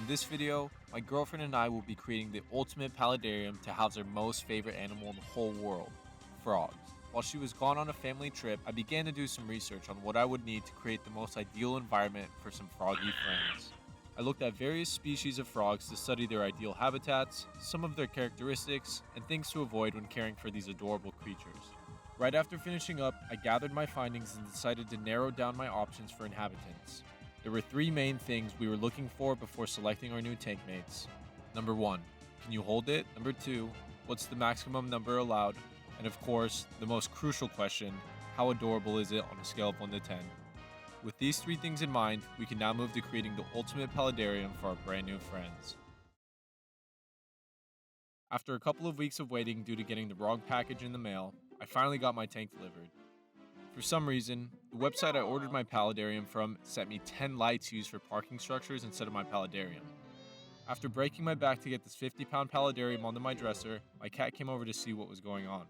In this video, my girlfriend and I will be creating the ultimate paludarium to house our most favorite animal in the whole world, frogs. While she was gone on a family trip, I began to do some research on what I would need to create the most ideal environment for some froggy friends. I looked at various species of frogs to study their ideal habitats, some of their characteristics, and things to avoid when caring for these adorable creatures. Right after finishing up, I gathered my findings and decided to narrow down my options for inhabitants. There were three main things we were looking for before selecting our new tank mates. Number 1, can you hold it? Number 2, what's the maximum number allowed? And of course, the most crucial question, how adorable is it on a scale of 1 to 10? With these three things in mind, we can now move to creating the ultimate paludarium for our brand new friends. After a couple of weeks of waiting due to getting the wrong package in the mail, I finally got my tank delivered. For some reason, the website I ordered my paludarium from sent me 10 lights used for parking structures instead of my paludarium. After breaking my back to get this 50-pound paludarium onto my dresser, my cat came over to see what was going on.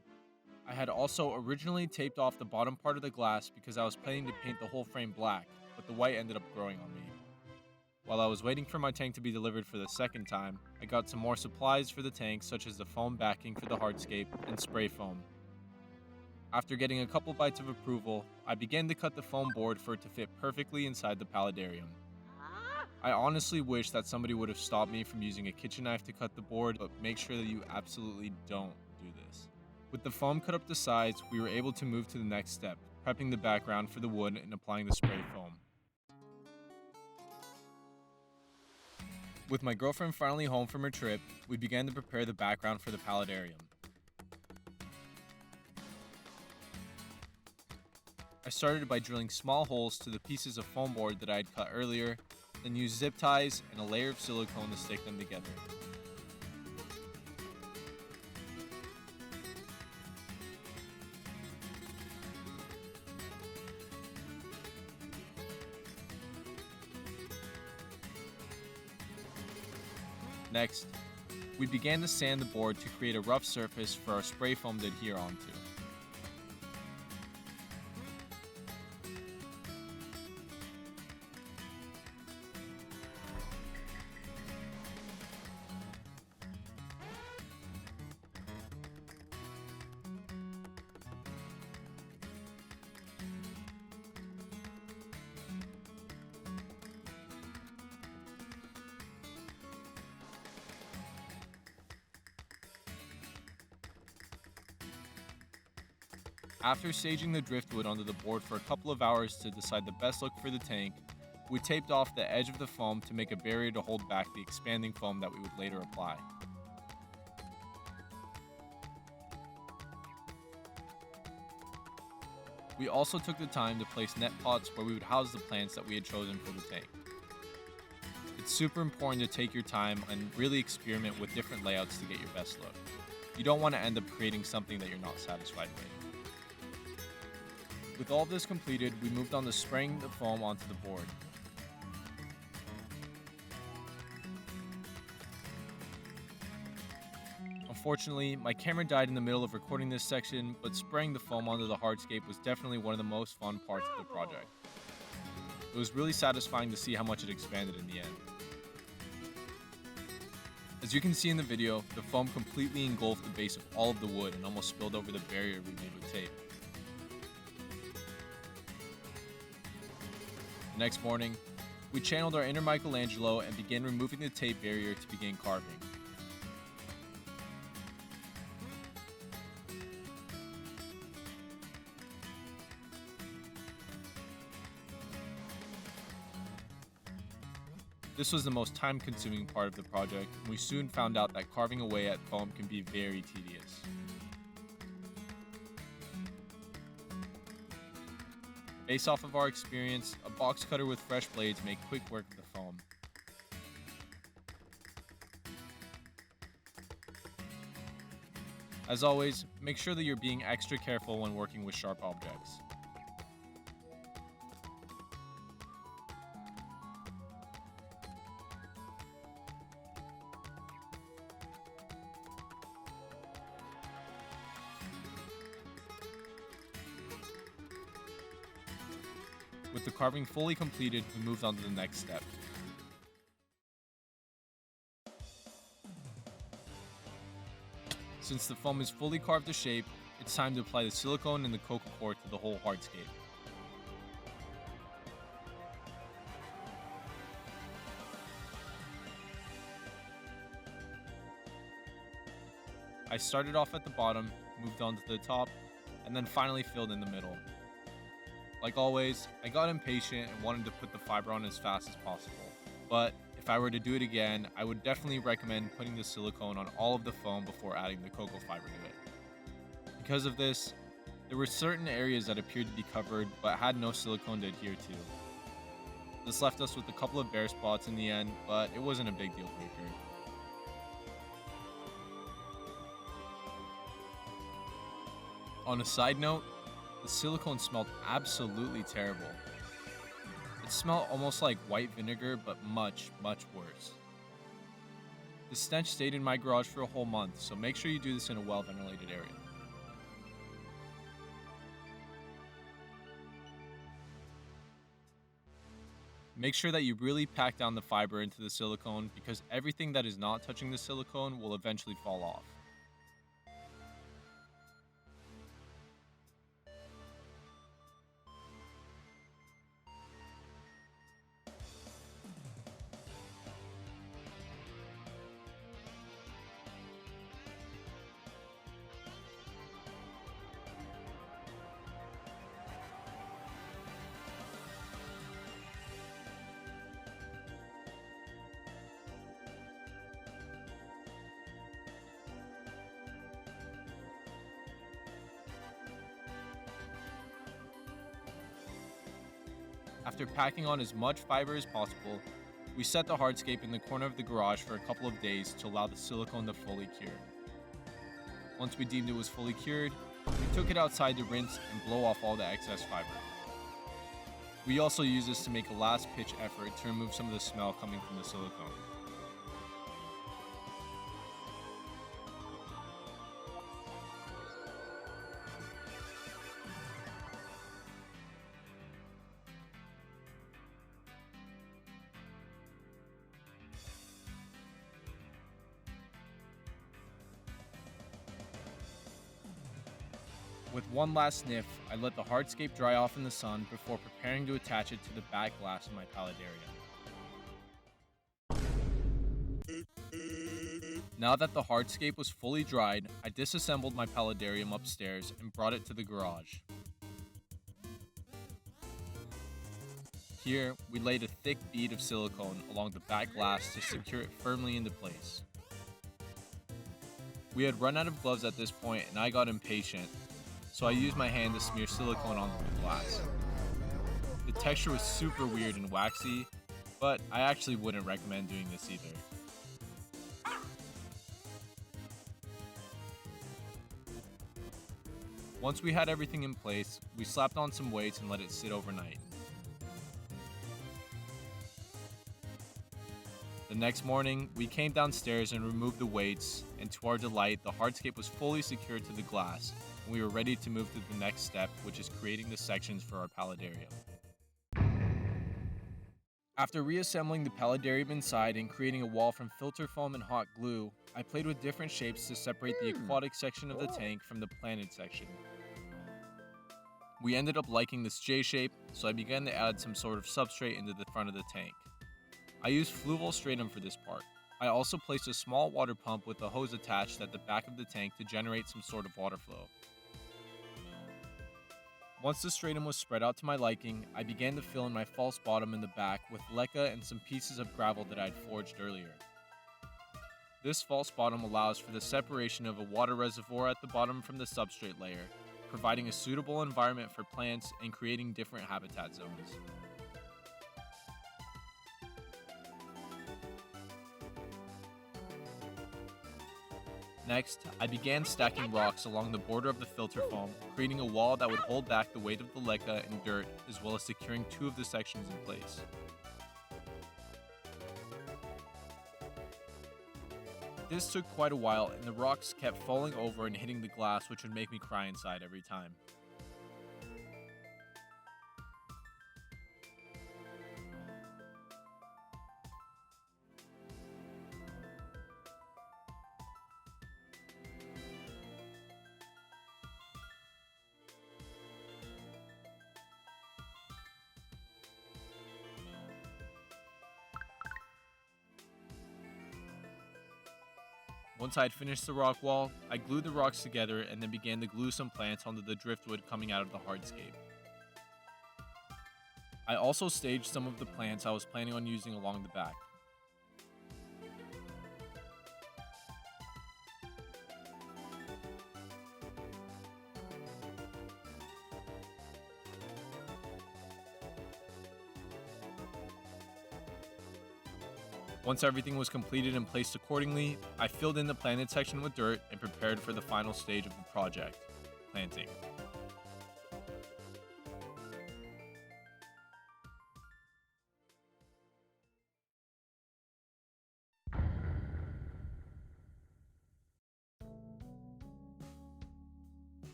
I had also originally taped off the bottom part of the glass because I was planning to paint the whole frame black, but the white ended up growing on me. While I was waiting for my tank to be delivered for the second time, I got some more supplies for the tank such as the foam backing for the hardscape and spray foam. After getting a couple bites of approval, I began to cut the foam board for it to fit perfectly inside the paludarium. I honestly wish that somebody would have stopped me from using a kitchen knife to cut the board, but make sure that you absolutely don't do this. With the foam cut up to size, we were able to move to the next step, prepping the background for the wood and applying the spray foam. With my girlfriend finally home from her trip, we began to prepare the background for the paludarium. I started by drilling small holes to the pieces of foam board that I had cut earlier, then used zip ties and a layer of silicone to stick them together. Next, we began to sand the board to create a rough surface for our spray foam to adhere onto. After saging the driftwood onto the board for a couple of hours to decide the best look for the tank, we taped off the edge of the foam to make a barrier to hold back the expanding foam that we would later apply. We also took the time to place net pots where we would house the plants that we had chosen for the tank. It's super important to take your time and really experiment with different layouts to get your best look. You don't want to end up creating something that you're not satisfied with. With all this completed, we moved on to spraying the foam onto the board. Unfortunately, my camera died in the middle of recording this section, but spraying the foam onto the hardscape was definitely one of the most fun parts of the project. It was really satisfying to see how much it expanded in the end. As you can see in the video, the foam completely engulfed the base of all of the wood and almost spilled over the barrier we made with tape. The next morning, we channeled our inner Michelangelo and began removing the tape barrier to begin carving. This was the most time-consuming part of the project, and we soon found out that carving away at foam can be very tedious. Based off of our experience, a box cutter with fresh blades made quick work of the foam. As always, make sure that you're being extra careful when working with sharp objects. With the carving fully completed, we moved on to the next step. Since the foam is fully carved to shape, it's time to apply the silicone and the coco core to the whole hardscape. I started off at the bottom, moved on to the top, and then finally filled in the middle. Like always, I got impatient and wanted to put the fiber on as fast as possible. But if I were to do it again, I would definitely recommend putting the silicone on all of the foam before adding the coco fiber to it. Because of this, there were certain areas that appeared to be covered but had no silicone to adhere to. This left us with a couple of bare spots in the end, but it wasn't a big deal breaker. On a side note, the silicone smelled absolutely terrible. It smelled almost like white vinegar, but much, much worse. The stench stayed in my garage for a whole month, so make sure you do this in a well-ventilated area. Make sure that you really pack down the fiber into the silicone because everything that is not touching the silicone will eventually fall off. After packing on as much fiber as possible, we set the hardscape in the corner of the garage for a couple of days to allow the silicone to fully cure. Once we deemed it was fully cured, we took it outside to rinse and blow off all the excess fiber. We also used this to make a last pitch effort to remove some of the smell coming from the silicone. With one last sniff, I let the hardscape dry off in the sun before preparing to attach it to the back glass of my Paludarium. Now that the hardscape was fully dried, I disassembled my Paludarium upstairs and brought it to the garage. Here, we laid a thick bead of silicone along the back glass to secure it firmly into place. We had run out of gloves at this point and I got impatient, so I used my hand to smear silicone onto the glass. The texture was super weird and waxy, but I actually wouldn't recommend doing this either. Once we had everything in place, we slapped on some weights and let it sit overnight. The next morning, we came downstairs and removed the weights, and to our delight, the hardscape was fully secured to the glass, and we were ready to move to the next step, which is creating the sections for our Paludarium. After reassembling the Paludarium inside and creating a wall from filter foam and hot glue, I played with different shapes to separate the aquatic section of the tank from the planted section. We ended up liking this J shape, so I began to add some sort of substrate into the front of the tank. I used fluval stratum for this part. I also placed a small water pump with a hose attached at the back of the tank to generate some sort of water flow. Once the stratum was spread out to my liking, I began to fill in my false bottom in the back with leca and some pieces of gravel that I had forged earlier. This false bottom allows for the separation of a water reservoir at the bottom from the substrate layer, providing a suitable environment for plants and creating different habitat zones. Next, I began stacking rocks along the border of the filter foam, creating a wall that would hold back the weight of the leca and dirt, as well as securing two of the sections in place. This took quite a while, and the rocks kept falling over and hitting the glass, which would make me cry inside every time. Once I had finished the rock wall, I glued the rocks together and then began to glue some plants onto the driftwood coming out of the hardscape. I also staged some of the plants I was planning on using along the back. Once everything was completed and placed accordingly, I filled in the planted section with dirt and prepared for the final stage of the project, planting.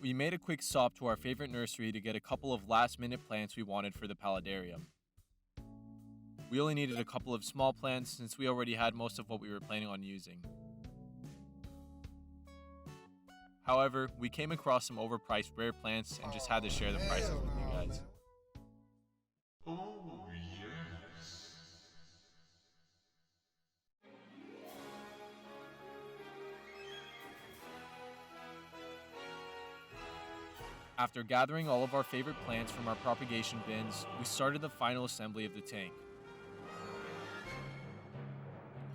We made a quick stop to our favorite nursery to get a couple of last-minute plants we wanted for the Paludarium. We only needed a couple of small plants since we already had most of what we were planning on using. However, we came across some overpriced rare plants and just had to share the prices with you guys. Oh, yes. After gathering all of our favorite plants from our propagation bins, we started the final assembly of the tank.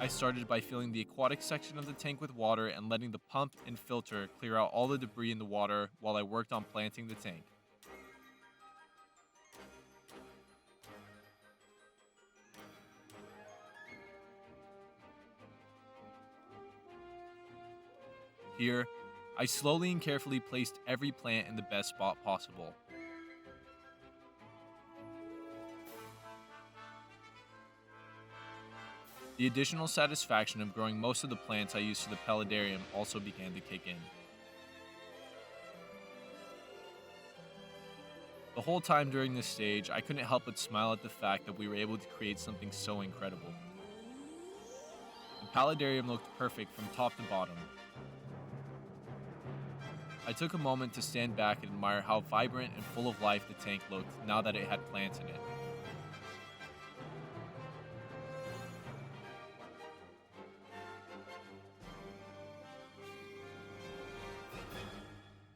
I started by filling the aquatic section of the tank with water and letting the pump and filter clear out all the debris in the water while I worked on planting the tank. Here, I slowly and carefully placed every plant in the best spot possible. The additional satisfaction of growing most of the plants I used for the Paludarium also began to kick in. The whole time during this stage, I couldn't help but smile at the fact that we were able to create something so incredible. The Paludarium looked perfect from top to bottom. I took a moment to stand back and admire how vibrant and full of life the tank looked now that it had plants in it.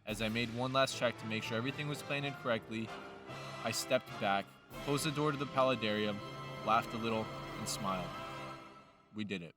As I made one last check to make sure everything was planted correctly, I stepped back, closed the door to the Paludarium, laughed a little, and smiled. We did it.